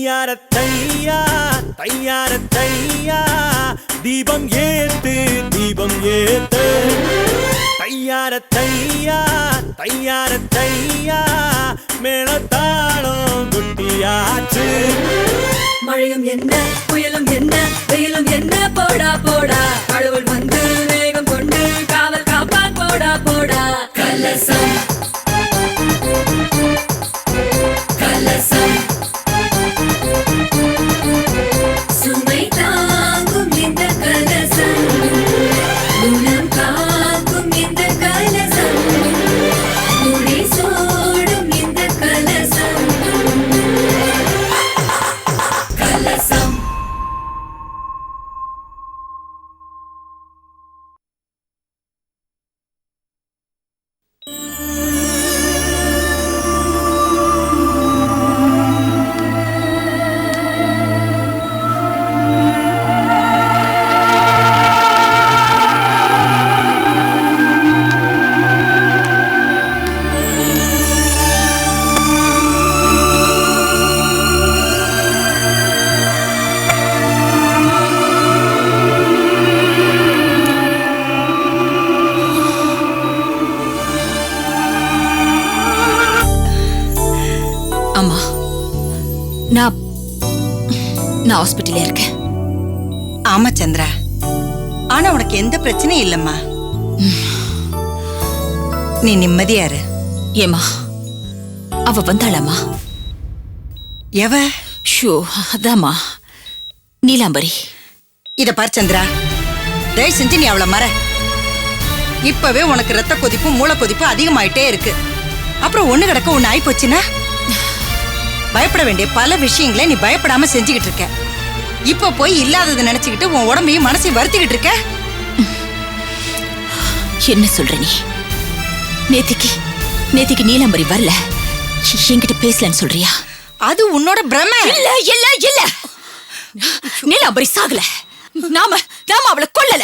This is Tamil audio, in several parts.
தையார தையா தையார தையா தீபம் ஏத்து தீபம் ஏத்து தையார தையா தையார தையா மேளதாளம் குட்டியாச்சு மழையும் என்ன புயலும் என்ன வெயிலும் என்ன போடா போடா கடவுள் வந்து வேகம் கொண்டு காவல் காப்பான் போடா போடா கலசம் கலசம் சுமை தாங்கும் இந்த கலசம் குணம் காக்கும் இந்த கலசம் முடி சோடும் இந்த கலசம் கலசம் அம்மா நான் ஹாஸ்பிட்டல்ல இருக்கேன். ஆமா சந்திரா, ஆனா உனக்கு எந்த பிரச்சனையும் இல்லம்மா. நீ நிம்மதியா இரு. ஏமா அவ வந்தாளம்மா? எவ? ஷோ அதாம்மா நீலாம்பரி. இத பாரு சந்திரா, தயவு செஞ்சு நீ அவளை மற. இப்பவே உனக்கு ரத்த கொதிப்பு மூளை கொதிப்பு அதிகமாயிட்டே இருக்கு. அப்புறம் ஒண்ணு கிடக்க ஒண்ணு ஆயி போச்சுன்னா பயப்பட வேண்டிய பல விஷயங்களை நீ பயப்படாம செஞ்சுக்கிட்டு இருக்க. இப்ப போய் இல்லாததை நினைச்சுக்கிட்டு உன் உடம்பையும் மனசையும் வருத்திக்கிட்டு இருக்க. என்ன சொல்ற நீ? நேத்திக்கு நீலாம்பரி வரல, என்கிட்ட பேசலன்னு சொல்றியா? அது உன்னோட பிரமை. இல்ல இல்ல இல்ல, நீலாம்பரி சாகல. நாம அவளை கொல்லல.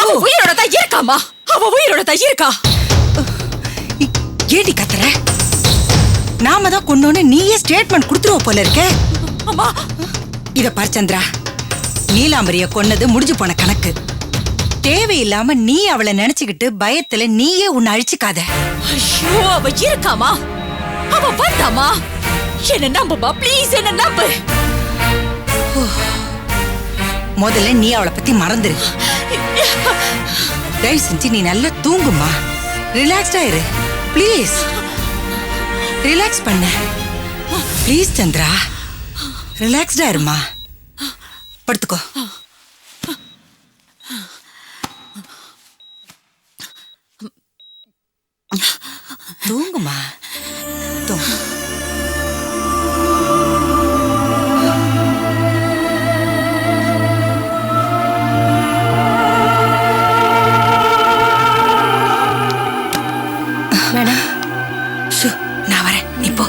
அவ உயிரோட தான் இருக்காமா, அவ உயிரோட தான் இருக்கா. ஏடி கத்துற? நாம தான் கொன்னோன்னு நீயே ஸ்டேட்மெண்ட் கொடுத்துருவ போல இருக்க. அம்மா இத பாரு சந்திரா, நீலாம்பரிய கொன்னது முடிஞ்சு போன கணக்கு. தேவையில்லாம நீ அவளை நினைச்சுக்கிட்டு பயத்துல நீயே உன்னை அழிச்சுக்காத. ஐயோ அவ இருக்காமா, அவ வந்தாமா. என்ன நம்புமா ப்ளீஸ், என்ன நம்பு. முதல்ல நீ அவளை பத்தி மறந்துரு. தயவு செஞ்சு நீ நல்லா தூங்குமா, ரிலாக்ஸ்டா இரு ப்ளீஸ். ரிலாக்ஸ் பண்ண ப்ளீஸ் சந்திரா, ரிலாக்ஸ்டா இருமா. படுத்துக்கோ. தூங்குமா தூங்கு. மேடம் நான் வரேன், நீ போ.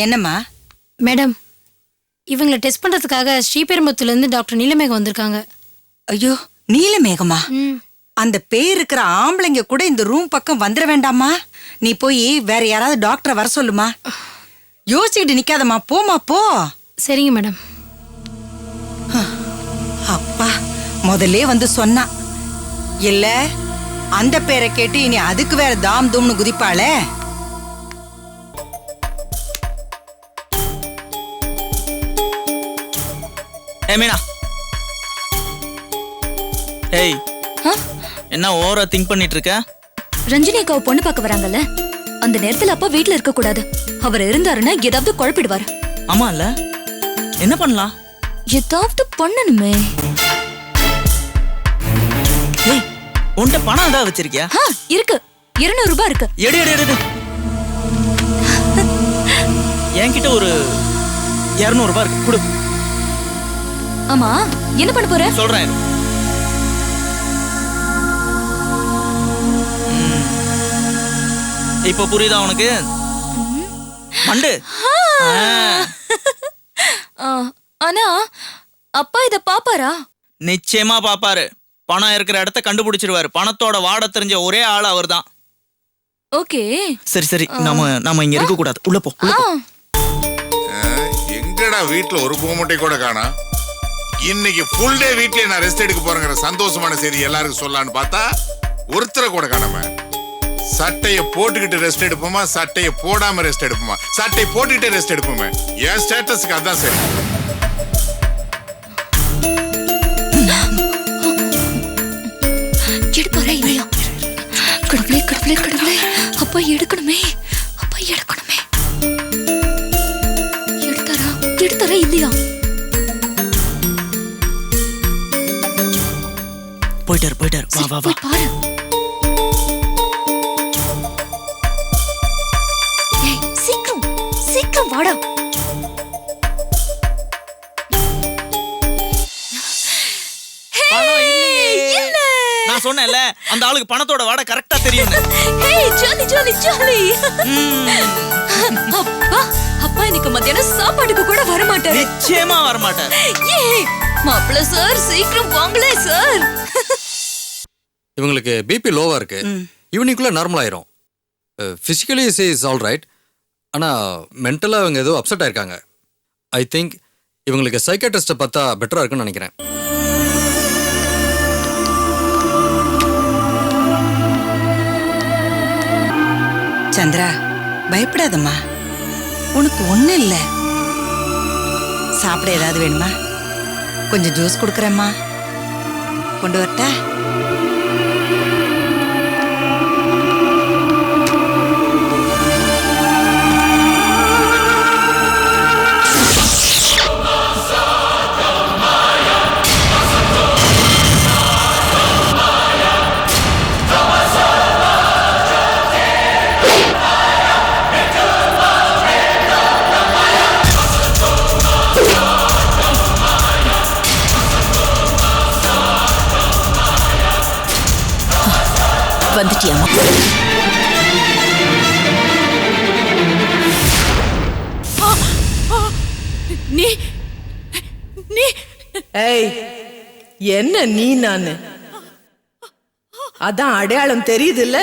என்னம்மா? மேடம், இவங்களை டெஸ்ட் பண்றதுக்காக ஸ்ரீபெரும்புத்தூர்ல இருந்து டாக்டர் நீலமேகம் வந்திருக்காங்க. ஐயோ, நீலமேகமா? அந்த பேர் இருக்கிற ஆம்பளைங்க கூட இந்த ரூம் பக்கம் வந்துட வேண்டாமா? நீ போய் வேற யாராவது டாக்டரை வர சொல்லுமா. யோசிச்சுக்கிட்டு நிக்காதம்மா, போமா போ. சரிங்க மேடம். அப்பா முதல்ல வந்து சொன்னா இல்ல, அந்த பேரை கேட்டு இனி அதுக்கு வேற தாம் தூம்னு குதிப்பாளே. மீனா, ஏய் என்ன ஓவரா திங்க் பண்ணிட்டு இருக்க? ரஞ்சினி அக்காவை பொண்ணு பார்க்க வராங்கல்ல, அந்த நேரத்துல அப்பா வீட்டுல இருக்க கூடாது. அவர் இருந்தாருன்னா ஏதாவது குழப்பிடுவாரு. ஆமா இல்ல, என்ன பண்ணலாம்? ஏதாவது பண்ணணுமே. ஏய், உன்கிட்ட பணம் ஏதாவது வச்சிருக்கியா? இருக்கு, 200 ரூபாய் இருக்கு. எடு எடு எடு. என்கிட்ட ஒரு 200 ரூபாய் இருக்கு, கொடு. ஆமா, என்ன பண்ண போற? சொல்றேன். இப்ப புரியுதா உனக்கு? மண்டு. ஆனா அப்பா இத பாப்பாரா? நிச்சயமா பாப்பாரு. பணம் இருக்கிற இடத்த கண்டுபிடிச்சிருவாரு. பணத்தோட வாட தெரிஞ்ச ஒரே ஆள் அவர்தான். ஓகே. சரி சரி, நாம இங்க இருக்க கூடாது. உள்ள போ. எங்கடா வீட்டுல ஒரு பூமட்டை கூட காணா. இன்னைக்கு ஃபுல் டே வீட்லயே நான் ரெஸ்ட் எடுக்க போறேங்கிற சந்தோஷமான செய்தி எல்லாருக்கும் சொல்லலான்னு பார்த்தா ஒருத்தரை கூட காணாம. சட்டையை போட்டுக்கிட்டு ரெஸ்ட் எடுப்போமா, சட்டையை போடாம ரெஸ்ட் எடுப்போமா? சட்டையை போட்டுக்கிட்டே ரெஸ்ட் எடுப்போமே. என் ஸ்டேட்டஸ்க்கு அதான் சரி. எடுப்பாரா இல்லையா? கடவுளே கடவுளே கடவுளே, அப்பா எடுக்கணுமே, அப்பா எடுக்கணுமே. எடுத்தாரா இல்லையா? போயிட்டாரு. வா வா வா. பாரு. சீக்கிரம் வாடா. நான் சொன்னேன்ல, அந்த ஆளுக்கு பணத்தோட வாட கரெக்டா தெரியும். ஜாலி. அப்பா இன்னைக்கு மத்தியானம் சாப்பாட்டுக்கு கூட வர மாட்டாரு. நிச்சயமா வர மாட்டாரு. மாப்பிள்ள சார் சீக்கிரம் வாங்களே சார். இவங்களுக்கு பிபி லோவா இருக்கு. ஈவினிங்குள்ள நார்மல் ஆயிரும். Physically is all right. ஆனா மென்டலா அவங்க ஏதோ அப்செட் ஆயிருக்காங்க. ஐ திங்க் இவங்களுக்கு சைக்காட்ரிஸ்ட பார்த்தா பெட்டரா இருக்குன்னு நினைக்கிறேன். சந்திரா, பயப்படாதம்மா, உனக்கு ஒண்ணு இல்ல. சாப்பிட ஏதாவது வேணுமா? கொஞ்சம் ஜூஸ் கொடுக்குறேம்மா, கொண்டு வரட்டா? வந்துட்டியாமா? நீ ஏய், என்ன நீ? நானு அதான் அடையாளம் தெரியுதுல்ல,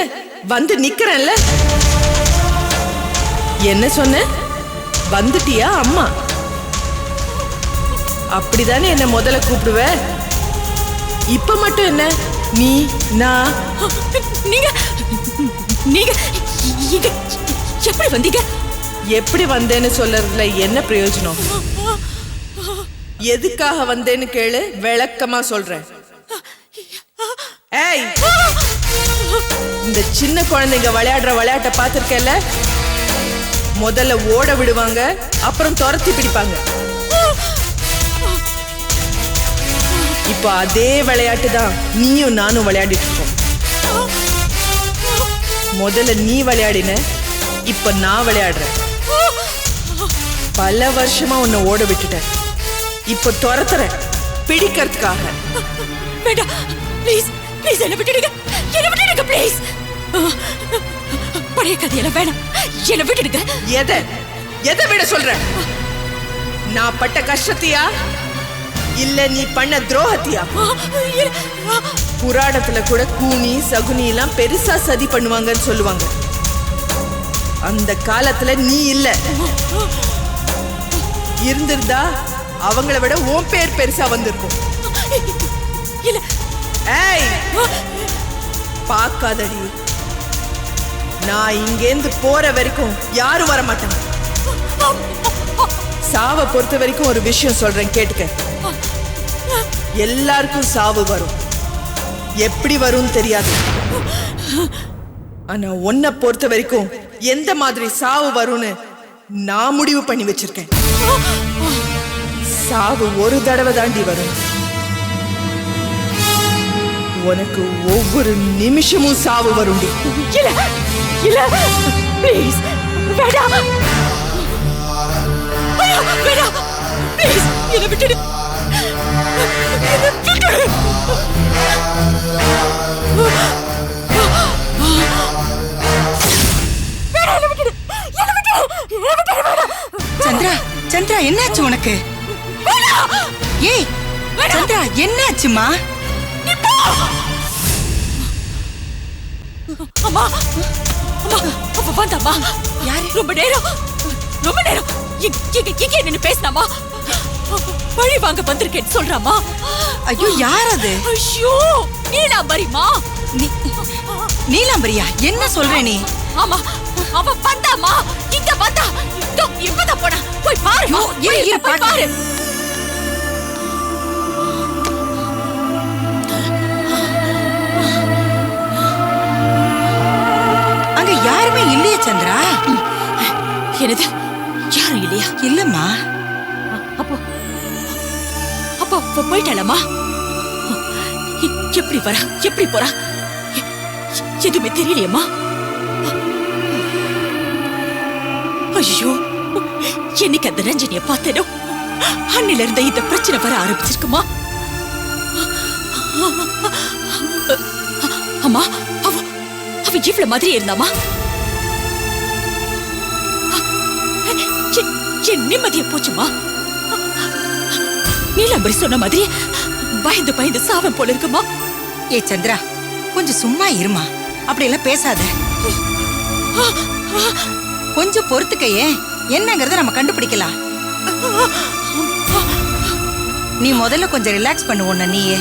வந்து நிக்கிறேன்ல. என்ன சொன்ன? வந்துட்டியா அம்மா? அப்படிதானே என்ன முதல்ல கூப்பிடுவ. இப்ப மட்டும் என்ன நீ நான்? நீங்க எப்படி வந்தீங்க? எப்படி வந்தேன்னு சொல்றதுல என்ன பிரயோஜனம்? எதுக்காக வந்தேன்னு கேளு, விளக்கமா சொல்றேன். ஏய், இந்த சின்ன குழந்தைங்க விளையாடுற விளையாட்டை பார்த்திருக்கல? முதல்ல ஓட விடுவாங்க, அப்புறம் துரத்தி பிடிப்பாங்க. இப்ப அதே விளையாட்டு தான் நீயும் நானும் விளையாடிட்டு இருக்கோம். முதல்ல நீ விளையாடின, இப்ப நான் விளையாடுறேன். பல வருஷமா உன்னை ஓட விட்டுட்டேன், இப்ப துரத்துறேன் பிடிக்கிறதுக்காக. வேண்டாம், ப்ளீஸ் ப்ளீஸ் என்ன விட்டுடுங்க, ப்ளீஸ். பழைய கதையெல்லாம் வேணாம், என்ன விட்டுடுங்க. எதை விட சொல்ற? நான் பட்ட கஷ்டத்தையா இல்ல நீ பண்ண துரோகத்தையா? புராணத்துல கூட கூனி சகுனி எல்லாம் பெருசா சதி பண்ணுவாங்கன்னு சொல்லுவாங்க. அந்த காலத்துல நீ இல்ல. இருந்திருந்தா அவங்கள விட உன் பேர் பெருசா வந்திருக்கும். ஏய், பாக்காதடி, நான் இங்கேந்து போற வரைக்கும் யாரும் வர மாட்டாங்க. சாவை பொறுத்த வரைக்கும் ஒரு விஷயம் சொல்றேன், கேட்டுக்க. எல்லாருக்கும் சாவு வரும், எப்படி வரும் தெரியாது. ஆனா உன்னை பொறுத்த வரைக்கும் எந்த மாதிரி சாவு வரும்னு நான் முடிவு பண்ணி வச்சிருக்கேன். சாவு ஒரு தடவை தாண்டி வரும். உனக்கு ஒவ்வொரு நிமிஷமும் சாவு வரும். ப்ளீஸ் வேண்டாம், வேண்டாம், ப்ளீஸ் என்ன விட்டுடு. சந்திரா, சந்திரா, என்னாச்சு உனக்கு? ஏய் சந்திரா, என்னாச்சுமா? நீ போ. அம்மா அம்மா அவ வந்தாம்மா. யாரு? ரொம்ப நேரம் எங்க நின்னு பேசினாமா? பழி வாங்க வந்திருக்கேன்னு சொல்றாமா. ஐயோ யார் அது? ஐயோ நீலாம்பரிமா. நீலாம்பரியா? என்ன சொல்ற நீ? ஆமா அவ வந்தாமா. இங்க வந்தா இப்பதான் போனா. போய் பாருமா. போய் பாரு. அங்க யாருமே இல்லையே சந்திரா. என்னது? யாரும் இல்லையா? இல்லம்மா. அப்போ போயிட்டாளம்மா. எப்படி வரா எப்படி போறா எதுவுமே தெரியலையம்மா. ஐயோ என்னைக்கு அந்த ரஞ்சனிய பார்த்தேனோ அன்னில இருந்த இந்த பிரச்சனை வர ஆரம்பிச்சிருக்குமா. அம்மா அவ இவ்வளவு மாதிரி இருந்தாமா. என் நிம்மதிய போச்சுமா. நீலாம்பரி சொன்ன மாதிரி பயந்து சாவம் போல இருக்குமா. ஏ சந்திரா கொஞ்சம் சும்மா இருமா. அப்படியெல்லாம் பேசாத. கொஞ்சம் பொறுத்துக்கையே, என்னங்கறத நம்ம கண்டுபிடிக்கலாம். நீ முதல்ல கொஞ்சம் ரிலாக்ஸ் பண்ணுவோம். நீயே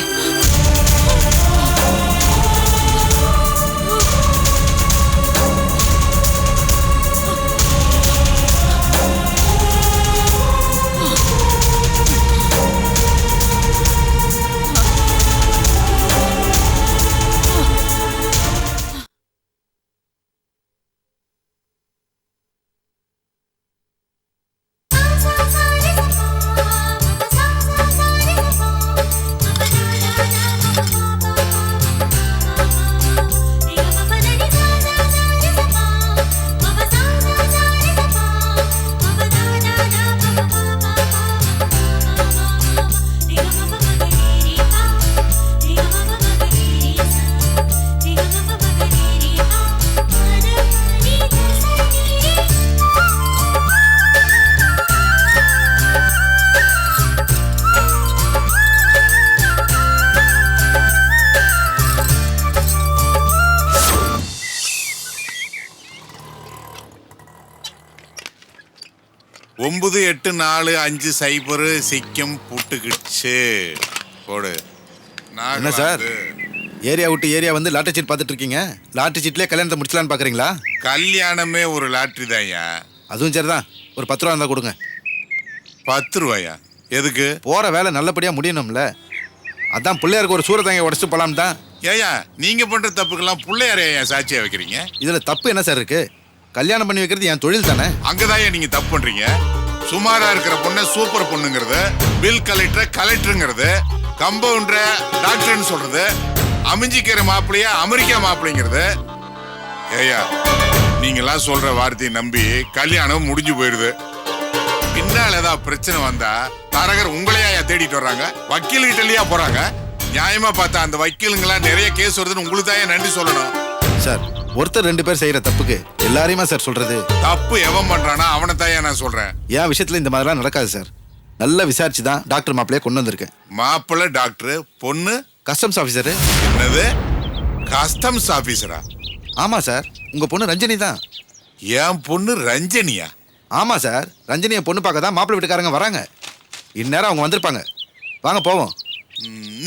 ஒன்பது 8 4 5 0 சிக்கம் புட்டுக்கிடுச்சு. போடு. என்ன சார் ஏரியா விட்டு ஏரியா வந்து லாட்டரி சீட் பார்த்துட்டு இருக்கீங்க? லாட்டரி சீட்லேயே கல்யாணத்தை முடிச்சலான்னு பார்க்குறீங்களா? கல்யாணமே ஒரு லாட்டரி தான்யா. அதுவும் சரிதான். ஒரு 10 ரூபா இருந்தால் கொடுங்க. 10 ரூபாயா? எதுக்கு? போகிற வேலை நல்லபடியாக முடியணும்ல. அதான் பிள்ளையாருக்கு ஒரு சூரதாங்க உடச்சிட்டு போகலாம் தான். ஏயா நீங்க பண்ற தப்புக்கெல்லாம் பிள்ளையாரையா சாட்சியா வைக்கிறீங்க? இதில் தப்பு என்ன சார் இருக்கு? கல்யாணம் பண்ணி வைக்கிறது என் தொழில் தானே. அங்கதான் நீங்க தப்பு பண்றீங்க. சுமாரா இருக்கிற பொண்ணு சூப்பர் பொண்ணுங்கிறது, பில் கலெக்டர் கலெக்டருங்கிறது, கம்பவுண்டர டாக்டர்னு சொல்றது, அமைஞ்சிக்கிற மாப்பிள்ளையா அமெரிக்கா மாப்பிள்ளைங்கிறது. ஏயா நீங்கெல்லாம் சொல்ற வார்த்தையை நம்பி கல்யாணம் முடிஞ்சு போயிருது. பின்னால ஏதாவது பிரச்சனை வந்தா தரகர் உங்களையா தேடிட்டு வர்றாங்க, வக்கீல் கிட்டலையா போறாங்க. நியாயமா பார்த்தா அந்த வக்கீலுங்களா நிறைய கேஸ் வருதுன்னு உங்களுக்கு தான் நன்றி சொல்லணும். சார் ஒருத்தர் 2 பேர் செய்யற தப்புக்கு எல்லாரையுமா சார் சொல்றது? தப்பு எவன் பண்றானா அவனை தான் நான் சொல்றேன். என் விஷயத்துல இந்த மாதிரிலாம் நடக்காது சார். நல்லா விசாரிச்சு தான் டாக்டர் மாப்பிள்ளைய கொண்டு வந்திருக்கேன். மாப்பிள்ளை டாக்டர், பொண்ணு கஸ்டம்ஸ் ஆஃபீஸரு. என்னது கஸ்டம்ஸ் ஆபீசரா? ஆமா சார், உங்க பொண்ணு ரஞ்சனி தான். என் பொண்ணு ரஞ்சனியா? ஆமா சார், ரஞ்சனியை பொண்ணு பார்க்க தான் மாப்பிள்ளை வீட்டுக்காரங்க வராங்க. இந்நேரம் அவங்க வந்திருப்பாங்க. வாங்க போவோம்.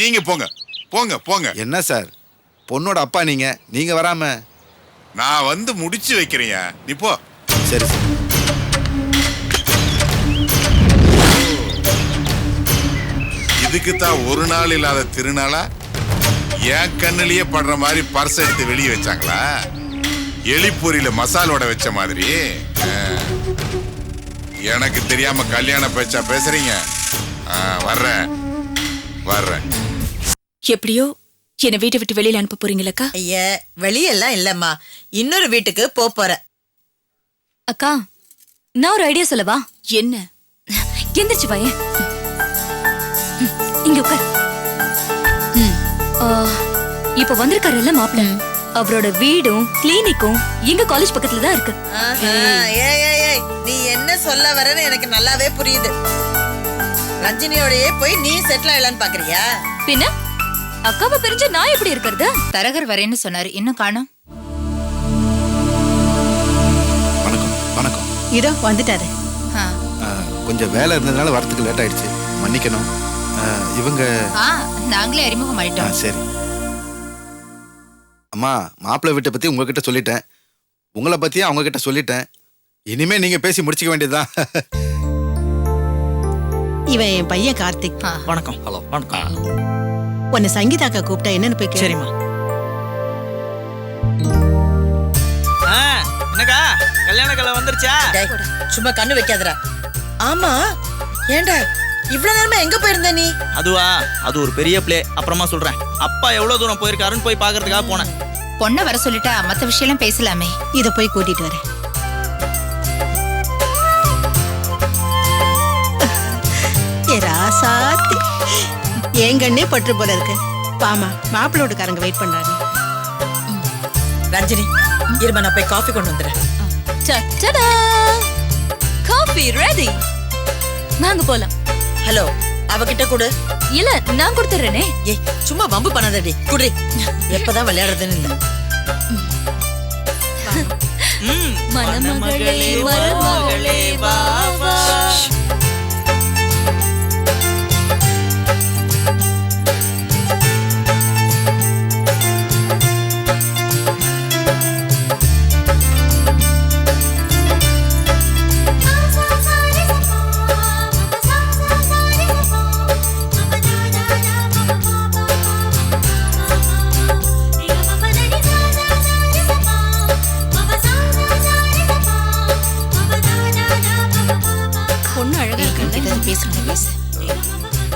நீங்க போங்க போங்க போங்க. என்ன சார் பொண்ணோட அப்பா நீங்க வராம? நான் வந்து முடிச்சு வைக்கிறேன். நீ போ. சரி சார். இதுக்கு தான் ஒரு நாள் இல்லாத திருநாளா என் கண்ணிலேயே படுற மாதிரி பர்ஸ் எடுத்து வெளியே வச்சாங்களா? எலிப்பொரியில மசாலோட வச்ச மாதிரி. எனக்கு தெரியாம கல்யாண பேச்சா பேசுறீங்க? வர்றேன் வர்றேன். எப்படியோ என்ன வீட்டை விட்டு வெளியில அனுப்ப போறீங்களா? ஐயா வெளியெல்லாம் இல்லம்மா, இன்னொரு வீட்டுக்கு போற. அக்கா நான் ஒரு ஐடியா சொல்லவா? என்ன? எந்திரிச்சு வாயே. இங்க உட்கார். இப்ப வந்திருக்காருல்ல மாப்பிள்ள, அவரோட வீடும் கிளினிக்கும் எங்க காலேஜ் பக்கத்துல தான் இருக்கு. நீ என்ன சொல்ல வரன்னு எனக்கு நல்லாவே புரியுது. ரஞ்சினியோடயே போய் நீ செட்டில் ஆகலான்னு பாக்குறியா? பின்ன அக்காவை பிரிஞ்சு நான் எப்படி இருக்கிறது? தரகர் வரேன்னு சொன்னாரு, இன்னும் காணோம். வணக்கம் வணக்கம். இதோ வந்துட்டாரு. கொஞ்சம் வேலை இருந்ததுனால வரத்துக்கு லேட் ஆயிடுச்சு, மன்னிக்கணும். இவங்க நாங்களே அறிமுகம் ஆயிட்டோம். சரி. அம்மா, மாப்பிள்ளை வீட்டை பத்தி உங்ககிட்ட சொல்லிட்டேன், உங்களை பத்தியும் அவங்க கிட்ட சொல்லிட்டேன். இனிமே நீங்க பேசி முடிச்சுக்க வேண்டியதுதான். இவன் என் பையன் கார்த்திக். வணக்கம். ஹலோ. வணக்கம். உன்னை சங்கீதாக்கா கூப்பிட்டா என்னன்னு போய் கேளு. சரிம்மா. என்னக்கா கல்யாண கலை வந்துருச்சா? சும்மா கண்ணு வைக்காதடா. ஆமா, ஏண்டா இவ்வளவு நேரமா எங்க போயிருந்த நீ? அதுவா, அது ஒரு பெரிய பிளே, அப்புறமா சொல்றேன். அப்பா எவ்வளவு தூரம் போயிருக்காருன்னு போய் பாக்குறதுக்காக போனேன். பொண்ணை வர சொல்லிட்டா மத்த விஷயம் பேசலாமே. இத போய் கூட்டிட்டு வரேன். ராசாத்தி எங்கன்னே பற்று போல இருக்கு. பாமா, மாப்பிள்ளோடுக்காரங்க வெயிட் பண்றாங்க. ரஞ்சினி, இருமா நான் போய் காஃபி கொண்டு வந்துடுறேன். டடா, காஃபி ரெடி. நாங்க போலாம். ஹலோ, அவகிட்ட கொடு. இல்ல, நான் கொடுத்துறேனே. ஏய், சும்மா வம்பு பண்ணாதடி, குடு. எப்பதான் விளையாடுறதுன்னு இல்ல. மணமகளே மருமகளே வா வா.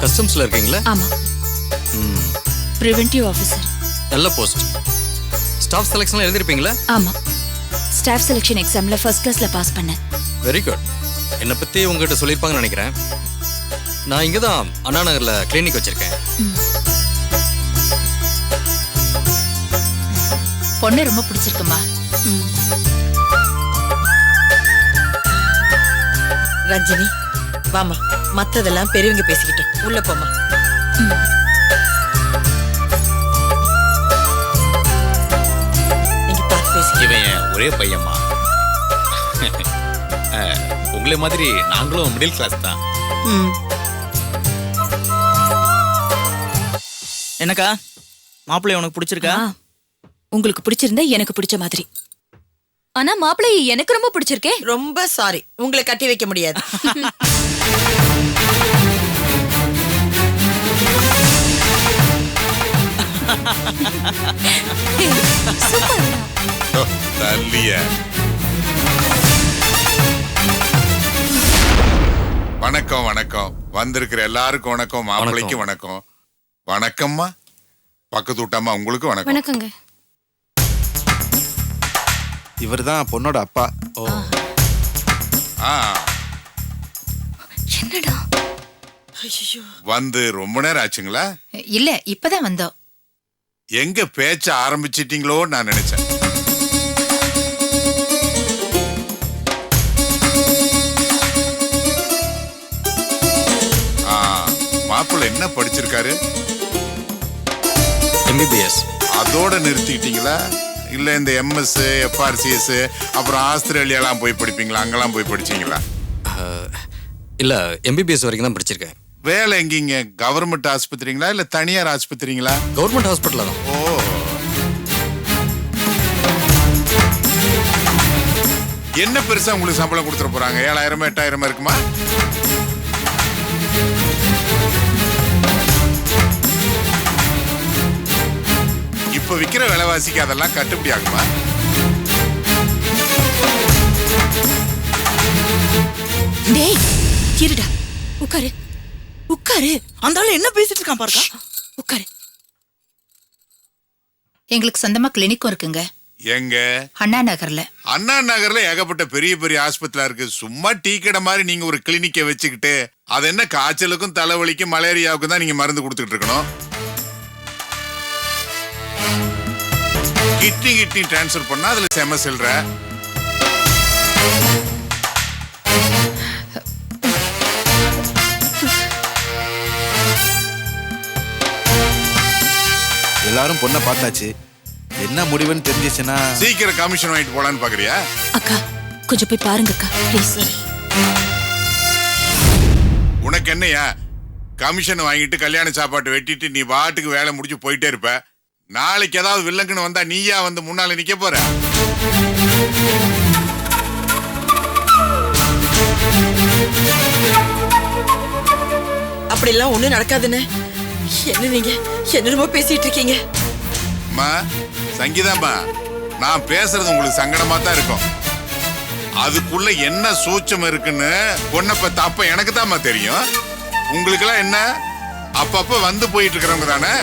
கஸ்டம்ஸ்ல இருக்கீங்களா? ஆமா. Preventive officer. நல்ல போஸ்ட். ஸ்டாஃப் செலக்ஷன்ல எழுதிருப்பீங்களா? ஆமா. ஸ்டாஃப் செலக்ஷன் எக்ஸாம்ல ஃபர்ஸ்ட் கிளாஸ்ல பாஸ் பண்ணேன். Very good. என்னை பத்தி உங்ககிட்ட சொல்லியிருப்பாங்கன்னு நினைக்கிறேன். நான் இங்க தான் அண்ணா நகர்ல கிளினிக் வச்சிருக்கேன். பொண்ணு ரொம்ப பிடிச்சிருக்குமா? ரஞ்சினி, வாமா, மத்ததெல்லாம் பெரியவங்க பேசிக்கிட்டோம். உள்ள போமா. நீங்க பார்த்து பேசி. இவன் ஒரே பையன்மா. உங்களை மாதிரி நாங்களும் மிடில் கிளாஸ் தான். என்னக்கா, மாப்பிள்ளை உனக்கு பிடிச்சிருக்கா? உங்களுக்கு பிடிச்சிருந்தா எனக்கு பிடிச்ச மாதிரி. ஆனா மாப்பிள்ளை எனக்கு ரொம்ப பிடிச்சிருக்கே. ரொம்ப சாரி, உங்களை கட்டி வைக்க முடியாது. வணக்கம் வணக்கம். வந்திருக்கிற எல்லாருக்கும் வணக்கம். மாப்பிள்ளைக்கு வணக்கம். வணக்கம்மா. பக்கத்து விட்டாமா உங்களுக்கு வணக்கம். வணக்கங்க. இவர்தான் பொண்ணோட அப்பா. ஓ. என்னடா வந்து ரொம்ப நேரம் ஆச்சுங்களா? இல்ல, இப்பதான் வந்தோம். எங்க பேச்ச ஆரம்பிச்சிட்டீங்களோ நான் நினைச்சேன். மாப்பிள்ளை என்ன படிச்சிருக்காரு? MBBS. அதோட நிறுத்திக்கிட்டீங்களா? இல்ல இந்த MS, FRCS, அப்புறம் ஆஸ்திரேலியாலாம் போய் படிப்பீங்களா? அங்கெல்லாம் போய் படிச்சீங்களா? இல்ல, MBBS வரைக்கும் தான் படிச்சிருக்கேன். வேலை எங்கீங்க? கவர்மெண்ட் ஆஸ்பத்திரிங்களா இல்ல தனியார் ஆஸ்பத்திரிங்களா? கவர்மெண்ட் ஹாஸ்பிட்டல் தான். ஓ. என்ன பெருசா உங்களுக்கு சம்பளம் கொடுத்துட போறாங்க? 7,000 8,000 இருக்குமா? இப்ப விக்கிற விலைவாசிக்கு அதெல்லாம் கட்டுப்படி ஆகுமா? டேய், இருடா. உட்காரு உட்காரு. அந்த ஆளு என்ன பேசிட்டு இருக்கான் பாருக்கா. உட்காரு. எங்களுக்கு சொந்தமா கிளினிக்கும் இருக்குங்க. எங்க? அண்ணா நகர்ல. அண்ணா நகர்ல ஏகப்பட்ட பெரிய பெரிய ஆஸ்பத்திரியா இருக்கு. சும்மா டீ கடை மாதிரி நீங்க ஒரு கிளினிக்கை வச்சுக்கிட்டு அது என்ன காய்ச்சலுக்கும் தலைவலிக்கும் மலேரியாவுக்கும் தான் நீங்க மருந்து கொடுத்துட்டு இருக்கணும். கிட்னி டிரான்ஸ்ஃபர் பண்ணா அதுல செம செல்ற. எல்லாரும் பொண்ணை பார்த்தாச்சு, என்ன முடிவுன்னு தெரிஞ்சிச்சுன்னா சீக்கிரம் கமிஷன் வாங்கிட்டு போலான்னு பாக்குறியா? அக்கா கொஞ்சம் போய் பாருங்க அக்கா ப்ளீஸ். உனக்கு என்னையா, கமிஷன் வாங்கிட்டு கல்யாண சாப்பாட்டு வெட்டிட்டு நீ பாட்டுக்கு வேலை முடிச்சு போயிட்டே இருப்ப. நாளைக்கு ஏதாவது வில்லங்கன்னு வந்தா நீயா வந்து முன்னால நிக்க போற? அப்படிலாம் ஒண்ணும் நடக்காதுன்னு என்ன நீங்க என்னமோ பேசிட்டு இருக்கீங்க? அம்மா சங்கீதாம்மா, நான் பேசுறது உங்களுக்கு சங்கடமா தான் இருக்கும். அதுக்குள்ள என்ன சூட்சம் இருக்குன்னு பொண்ணை பத்த அப்ப எனக்கு தான்மா தெரியும். உங்களுக்கு எல்லாம் என்ன அப்பப்ப வந்து போயிட்டு இருக்கிறவங்க தானே.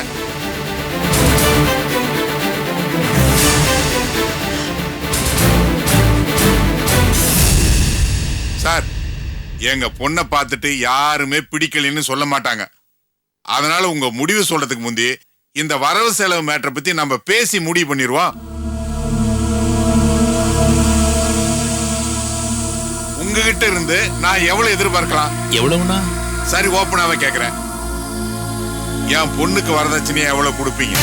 சார், எங்க பொண்ணை பார்த்துட்டு யாருமே பிடிக்கலன்னு சொல்ல மாட்டாங்க. அதனால உங்க முடிவு சொல்றதுக்கு முந்தி இந்த வரவு செலவு மேட்டரை பத்தி நம்ம பேசி முடிவு பண்ணிடுவோம். உங்ககிட்ட இருந்து நான் எவ்வளவு எதிர்பார்க்கலாம்? எவ்வளவுனா? சரி, ஓப்பனாவே கேக்குறேன். என் பொண்ணுக்கு வரதட்சணையா எவ்வளவு கொடுப்பீங்க?